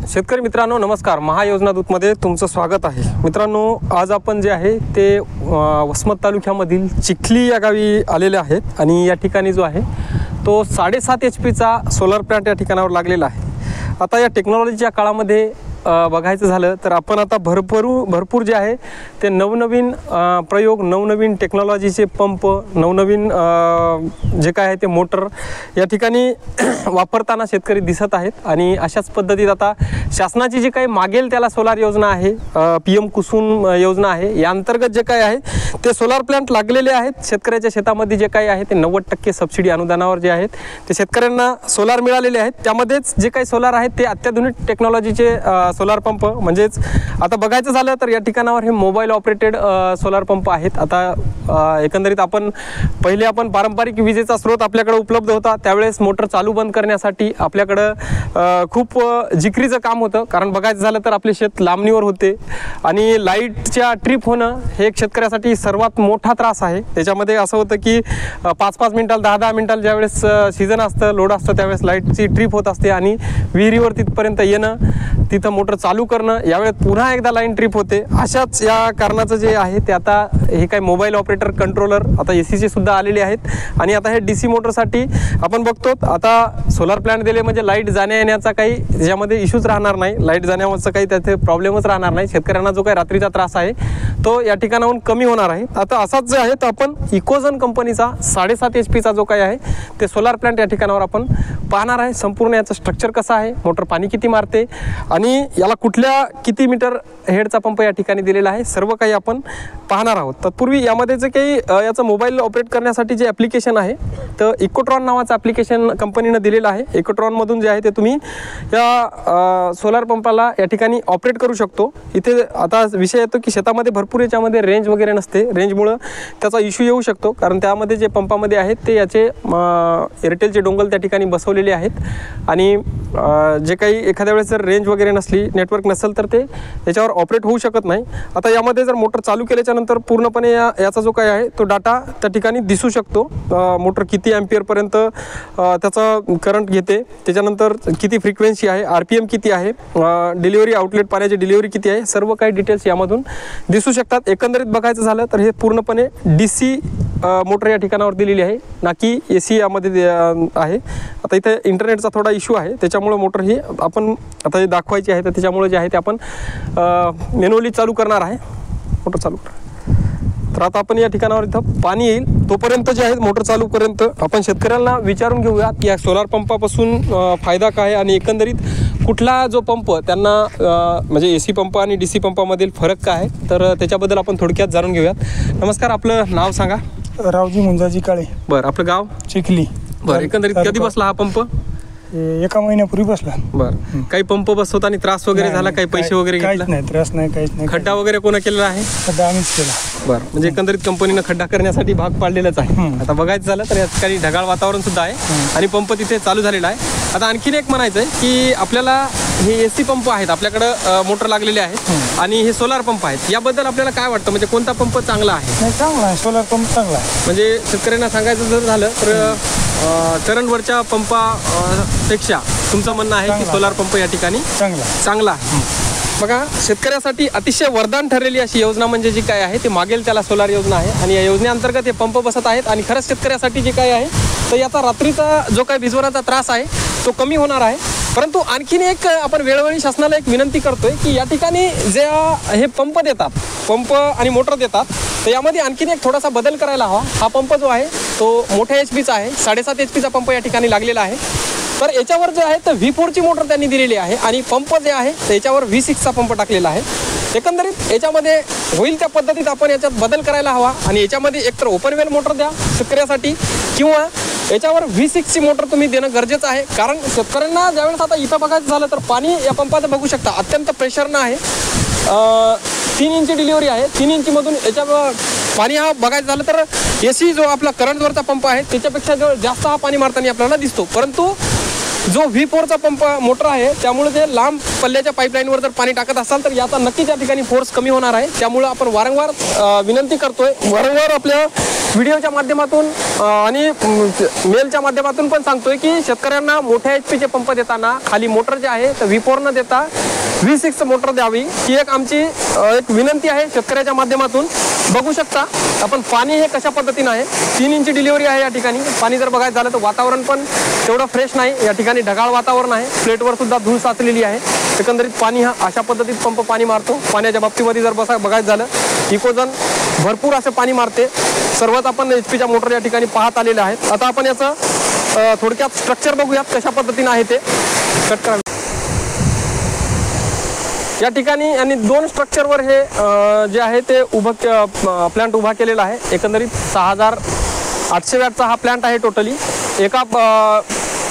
शेतकरी मित्रांनो नमस्कार. महायोजना दूतमध्ये तुमचं स्वागत आहे. मित्रांनो, आज आपण जे आहे ते वसमत तालुक्यामधील चिखली या गावी आलेले आहेत आणि या ठिकाणी जो आहे तो 7.5 HP सोलर प्लांट या ठिकाणावर लागलेला आहे. आता या टेक्नॉलॉजीच्या काळामध्ये बघायचं झालं तर आपण आता भरपूर जे आहे ते नवनवीन प्रयोग, नवनवीन टेक्नॉलॉजीचे पंप, नवनवीन जे काय आहे ते मोटर या ठिकाणी वापरताना शेतकरी दिसत आहेत. आणि अशाच पद्धतीत आता शासनाची जी काही मागेल त्याला सोलार योजना आहे, PM कुसुम योजना आहे, या अंतर्गत जे काय आहे ते सोलार प्लांट लागलेले आहेत. शेतकऱ्याच्या शेतामध्ये जे काही आहे ते 90% सबसिडी अनुदानावर जे आहेत ते शेतकऱ्यांना सोलार मिळालेले आहेत. त्यामध्येच जे काही सोलार आहेत ते अत्याधुनिक टेक्नॉलॉजीचे सोलार पंप, म्हणजेच आता बघायचं झालं तर या ठिकाणावर हे मोबाईल ऑपरेटेड सोलार पंप आहेत. आता एकंदरीत आपण पारंपरिक विजेचा स्रोत आपल्याकडे उपलब्ध होता, त्यावेळेस मोटर चालू बंद करण्यासाठी आपल्याकडं खूप जिकरीचं काम होतं. कारण बघायचं झालं तर आपले शेत लांबणीवर होते आणि लाईटच्या ट्रिप होणं हे एक शेतकऱ्यासाठी सर्वात मोठा त्रास आहे. त्याच्यामध्ये असं होतं की 5-5 मिनिटाला 10-10 मिनिटाला ज्यावेळेस सीझन असतं, लोड असतं, त्यावेळेस लाईटची ट्रिप होत असते आणि विहिरीवर तिथपर्यंत येणं, तिथं मोटर चालू करणं, यावेळेस पुन्हा एकदा लाईन ट्रिप होते. अशाच या कारणाचं जे आहे ते आता हे काही मोबाईल ऑपरेटर कंट्रोलर आता ACचे सुद्धा आलेले आहेत. आणि आता हे DC मोटरसाठी आपण बघतो आता सोलार प्लांट दिले म्हणजे लाईट जाण्या येण्याचा काही त्याच्यामध्ये इश्यूज राहणार नाही, लाईट जाण्यावरचं काही त्याचे प्रॉब्लेमच राहणार नाही. शेतकऱ्यांना जो काही रात्रीचा त्रास आहे तो या ठिकाणाहून कमी होणार आहे. आता असाच जे आहे तर आपण इकोझन कंपनीचा 7.5 HP जो काही आहे ते सोलार प्लांट या ठिकाणावर आपण पाहणार आहे. संपूर्ण याचं स्ट्रक्चर कसं आहे, मोटर पाणी किती मारते आणि याला किती मीटर हेडचा पंप या ठिकाणी दिलेला आहे, सर्व काही आपण पाहणार आहोत. तत्पूर्वी यामध्ये जे काही याचं मोबाईल ऑपरेट करण्यासाठी जे ॲप्लिकेशन आहे तर इकोट्रॉन नावाचं ॲप्लिकेशन कंपनीनं दिलेलं आहे. इकोट्रॉनमधून जे आहे ते तुम्ही या सोलार पंपाला या ठिकाणी ऑपरेट करू शकतो. इथे आता विषय येतो की शेतामध्ये भरपूर याच्यामध्ये रेंज वगैरे नसते, रेंजमुळं त्याचा इश्यू येऊ शकतो. कारण त्यामध्ये जे पंपामध्ये आहेत ते याचे एअरटेलचे डोंगल त्या ठिकाणी बसवलेले आहेत आणि जे काही एखाद्या वेळेस जर रेंज वगैरे नसली, नेटवर्क नसेल तर ते याच्यावर ऑपरेट होऊ शकत नाही. आता यामध्ये जर मोटर चालू केल्याच्या नंतर पूर्णपणे याचा जो काय आहे तो डाटा त्या ठिकाणी दिसू शकतो. मोटर किती ॲम्पियरपर्यंत त्याचा करंट घेते, त्याच्यानंतर किती फ्रिक्वेन्सी आहे, RPM किती आहे, डिलिव्हरी आउटलेट पाण्याची डिलिव्हरी किती आहे, सर्व काही डिटेल्स यामधून दिसू शकतात. एकंदरीत बघायचं झालं तर हे पूर्णपणे DC मोटर या ठिकाणावर दिलेली आहे, ना की AC यामध्ये आहे. आता इथे इंटरनेटचा थोडा इश्यू आहे, त्याच्यामुळे मोटर ही आपण आता हे दाखवायची आहे, तर त्याच्यामुळे जे आहे ते आपण मॅन्युअली चालू करणार आहे. मोटर चालू करा. तर आता आपण या ठिकाणावर इथं पाणी येईल तोपर्यंत जे आहे मोटर चालूपर्यंत आपण शेतकऱ्यांना विचारून घेऊया की या सोलार पंपापासून फायदा काय आणि एकंदरीत कुठला जो पंप त्यांना म्हणजे AC पंप आणि DC पंपामधील फरक काय आहे, तर त्याच्याबद्दल आपण थोडक्यात जाणून घेऊयात. नमस्कार, आपलं नाव सांगा. रावजी मुंजाजी काळे. बरं, आपलं गाव? चिखली. बरं, एकंदरीत कधी बसला हा पंप? 1 महिन्यापूर्वी बसला. बरं, काही पंप बसवताना त्रास वगैरे झाला, काही पैसे वगैरे घेतला? नाही, त्रास नाही, काहीच नाही. खड्डा वगैरे कोणा केलेला आहे? खड्डा आम्हीच केला. बरं, म्हणजे एकंदरीत कंपनीनं खड्डा करण्यासाठी भाग पाडलेलाच आहे. आता बघायचं झालं तर या ठिकाणी ढगाळ वातावरण सुद्धा आहे आणि पंप तिथे चालू झालेला आहे. आता आणखीन एक म्हणायचं आहे की आपल्याला हे AC पंप आहेत, आपल्याकडं मोटर लागलेले आहेत आणि हे सोलार पंप आहेत, याबद्दल आपल्याला काय वाटतं, म्हणजे कोणता पंप चांगला आहे? नाही, चांगला आहे, सोलार पंप चांगला आहे. म्हणजे शेतकऱ्यांना सांगायचं जर झालं तर चरणवरच्या पंपापेक्षा तुमचं म्हणणं आहे की सोलार पंप या ठिकाणी चांगला आहे. बघा, शेतकऱ्यासाठी अतिशय वरदान ठरलेली अशी योजना म्हणजे जी काय आहे ते मागेल त्याला सोलार योजना आहे आणि या योजनेअंतर्गत हे पंप बसत आहेत. आणि खरंच शेतकऱ्यासाठी जे काय आहे तर याचा रात्रीचा जो काही वीजवराचा त्रास आहे तो कमी होणार आहे. परंतु आणखीन एक आपण वेळोवेळी शासनाला एक विनंती करतोय की या ठिकाणी जे हे पंप देतात, पंप आणि मोटर देतात, तर यामध्ये आणखीन एक थोडासा बदल करायला हवा. हा पंप जो आहे तो मोठ्या HPचा आहे, 7.5 HPचा पंप या ठिकाणी लागलेला आहे. तर याच्यावर जे आहे तर V4ची मोटर त्यांनी दिलेली आहे आणि पंप जे आहे तर याच्यावर V6चा पंप टाकलेला आहे. एकंदरीत याच्यामध्ये होईल त्या पद्धतीत आपण याच्यात बदल करायला हवा आणि याच्यामध्ये एकतर ओपन वेल मोटर द्या शेतकऱ्यासाठी किंवा याच्यावर V6ची मोटर तुम्ही देणं गरजेचं आहे. कारण शेतकऱ्यांना ज्यावेळेस आता इथं बघायचं झालं तर पाणी या पंपाचं बघू शकता अत्यंत प्रेशरनं आहे. 3 इंच डिलिव्हरी आहे. 3 इंचमधून याच्या पाणी हा बघायचं झालं तर AC जो आपला करंटवरचा पंप आहे त्याच्यापेक्षा जो जास्त हा पाणी मारताना आपल्याला दिसतो. परंतु जो V4चा पंप मोटर आहे त्यामुळे ते लांब पल्ल्याच्या पाईपलाईनवर जर पाणी टाकत असाल तर याचा नक्कीच या ठिकाणी फोर्स कमी होणार आहे. त्यामुळे आपण वारंवार विनंती करतोय, वारंवार आपल्या व्हिडिओच्या माध्यमातून आणि मेलच्या माध्यमातून पण सांगतोय की शेतकऱ्यांना मोठ्या HP चे पंप देताना खाली मोटर जे आहे तर V4 न देता V6 मोटर द्यावी ही एक आमची एक विनंती आहे शेतकऱ्याच्या माध्यमातून. बघू शकता आपण पाणी हे कशा पद्धतीने आहे. 3 इंची डिलिव्हरी आहे या ठिकाणी. पाणी जर बघायचं झालं तर वातावरण पण तेवढं फ्रेश नाही. या ठिकाणी ढगाळ वातावरण आहे. प्लेटवर सुद्धा धूळ साचलेली आहे. एकंदरीत पाणी हा अशा पद्धतीत पंप पाणी मारतो. पाण्याच्या बाबतीमध्ये जर बघायचं झालं इकोजन भरपूर असे पाणी मारते. सर्वच आपण HP च्या मोटर या ठिकाणी पाहत आलेले आहेत. आता आपण याचं थोडक्यात स्ट्रक्चर बघूयात कशा पद्धतीने आहे ते. कट करा. या ठिकाणी यांनी 2 स्ट्रक्चरवर हे जे आहे ते प्लांट उभा केलेला आहे. एकंदरीत 6800 वॅटचा हा प्लांट आहे टोटली. एका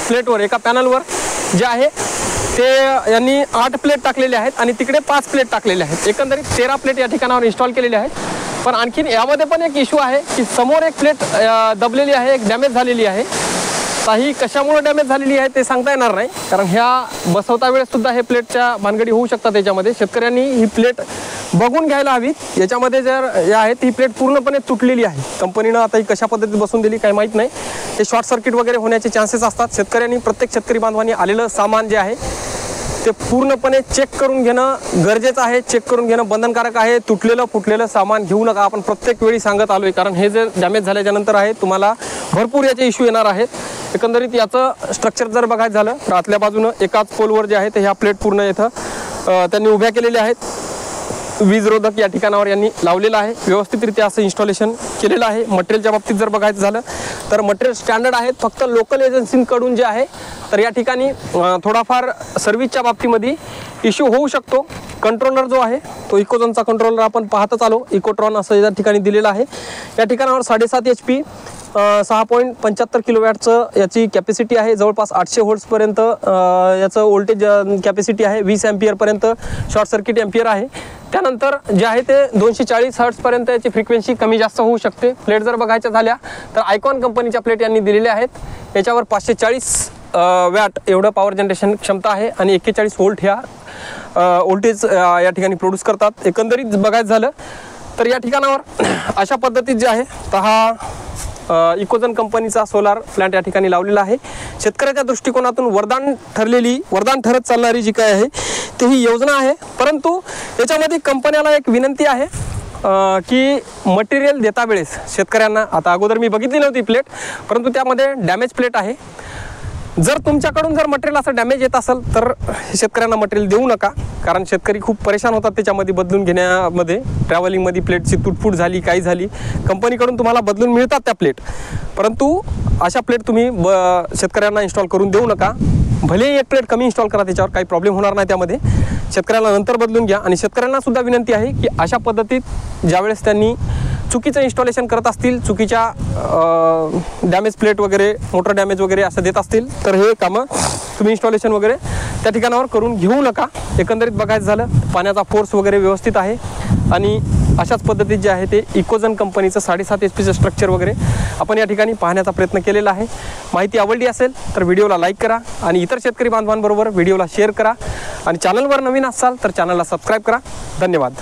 प्लेटवर एका पॅनलवर जे आहे ते यांनी 8 प्लेट टाकलेले आहेत आणि तिकडे 5 प्लेट टाकलेले आहेत. एकंदरीत 13 प्लेट या ठिकाणावर इन्स्टॉल केलेले आहेत. पण आणखीन यामध्ये पण एक इश्यू आहे की समोर एक प्लेट दबलेली आहे, एक डॅमेज झालेली आहे. ही कशामुळे डॅमेज झालेली आहे ते सांगता येणार नाही, कारण ह्या बसवता वेळेस सुद्धा हे प्लेटच्या भानगडी होऊ शकतात. त्याच्यामध्ये शेतकऱ्यांनी ही प्लेट बघून घ्यायला हवी. याच्यामध्ये जर आहेत ही प्लेट पूर्णपणे तुटलेली आहे. कंपनीनं आता ही कशा पद्धतीत बसून दिली काही माहीत नाही. ते शॉर्ट सर्किट वगैरे होण्याचे चान्सेस असतात. शेतकऱ्यांनी प्रत्येक शेतकरी बांधवांनी आलेलं सामान जे आहे ते पूर्णपणे चेक करून घेणं गरजेचं आहे. चेक करून घेणं बंधनकारक आहे. तुटलेलं फुटलेलं सामान घेऊ नका. आपण प्रत्येक वेळी सांगत आलोय, कारण हे जे डॅमेज झाल्याच्या नंतर आहे तुम्हाला भरपूर याचे इश्यू येणार आहेत. एकंदरीत याचं स्ट्रक्चर जर बघायचं झालं तर आतल्या बाजूनं एकाच पोलवर जे आहे ते ह्या प्लेट पूर्ण इथं त्यांनी उभ्या केलेल्या आहेत. वीजरोधक या ठिकाणावर यांनी लावलेलं आहे. व्यवस्थितरित्या असं इन्स्टॉलेशन केलेलं आहे. मटेरियलच्या बाबतीत जर बघायचं झालं तर मटेरियल स्टँडर्ड आहेत. फक्त लोकल एजन्सींकडून जे आहे तर या ठिकाणी थोडाफार सर्व्हिसच्या बाबतीमध्ये इश्यू होऊ शकतो. कंट्रोलर जो आहे तो इकोजनचा कंट्रोलर आपण पाहतच आलो. इकोट्रॉन असं या ठिकाणी दिलेलं आहे. या ठिकाणावर 7.5 HP 6.75 किलोवॅटचं याची कॅपॅसिटी आहे. जवळपास 800 व्होल्ट्सपर्यंत याचं व्होल्टेज कॅपॅसिटी आहे. 20 एम्पियरपर्यंत शॉर्ट सर्किट एम्पियर आहे. त्यानंतर जे आहे ते 240 हर्ट्सपर्यंत याची फ्रिक्वेन्सी कमी जास्त होऊ शकते. प्लेट जर बघायच्या झाल्या तर आयकॉन कंपनीच्या प्लेट यांनी दिलेल्या आहेत. याच्यावर 540 वॅट एवढं पॉवर जनरेशन क्षमता आहे आणि 41 व्होल्ट ह्या व्होल्टेज या ठिकाणी प्रोड्यूस करतात. एकंदरीत बघायचं झालं तर या ठिकाणावर अशा पद्धतीत जे आहे तर हा इकोजन कंपनीचा सोलार प्लांट या ठिकाणी लावलेला आहे. शेतकऱ्याच्या दृष्टिकोनातून वरदान ठरत चालणारी जी काय आहे ती ही योजना आहे. परंतु याच्यामध्ये कंपन्याला एक विनंती आहे की मटेरियल देता वेळेस शेतकऱ्यांना, आता अगोदर मी बघितली नव्हती प्लेट, परंतु त्यामध्ये डॅमेज प्लेट आहे. जर तुमच्याकडून जर मटेरियल असं डॅमेज येत असेल तर शेतकऱ्यांना मटेरियल देऊ नका, कारण शेतकरी खूप परेशान होतात त्याच्यामध्ये बदलून घेण्यामध्ये. ट्रॅव्हलिंगमध्ये प्लेटची तुटफूट झाली, काही झाली, कंपनीकडून तुम्हाला बदलून मिळतात त्या प्लेट, परंतु अशा प्लेट तुम्ही शेतकऱ्यांना इन्स्टॉल करून देऊ नका. भले एक प्लेट कमी इन्स्टॉल करा, त्याच्यावर काही प्रॉब्लेम होणार नाही. त्यामध्ये शेतकऱ्याला नंतर बदलून घ्या. आणि शेतकऱ्यांना सुद्धा विनंती आहे की अशा पद्धतीत ज्यावेळेस त्यांनी चुकीचं इन्स्टॉलेशन करत असतील, चुकीच्या डॅमेज प्लेट वगैरे, मोटर डॅमेज वगैरे असं देत असतील तर हे कामं तुम्ही इन्स्टॉलेशन वगैरे त्या ठिकाणावर करून घेऊ नका. एकंदरीत बघायचं झालं पाण्याचा फोर्स वगैरे व्यवस्थित आहे आणि अशाच पद्धतीत जे आहे ते इकोजन कंपनीचं 7.5 HPचं स्ट्रक्चर वगैरे आपण या ठिकाणी पाहण्याचा प्रयत्न केलेला आहे. माहिती आवडली असेल तर व्हिडिओला लाईक करा आणि इतर शेतकरी बांधवांबरोबर व्हिडिओला शेअर करा आणि चॅनलवर नवीन असाल तर चॅनलला सबस्क्राईब करा. धन्यवाद.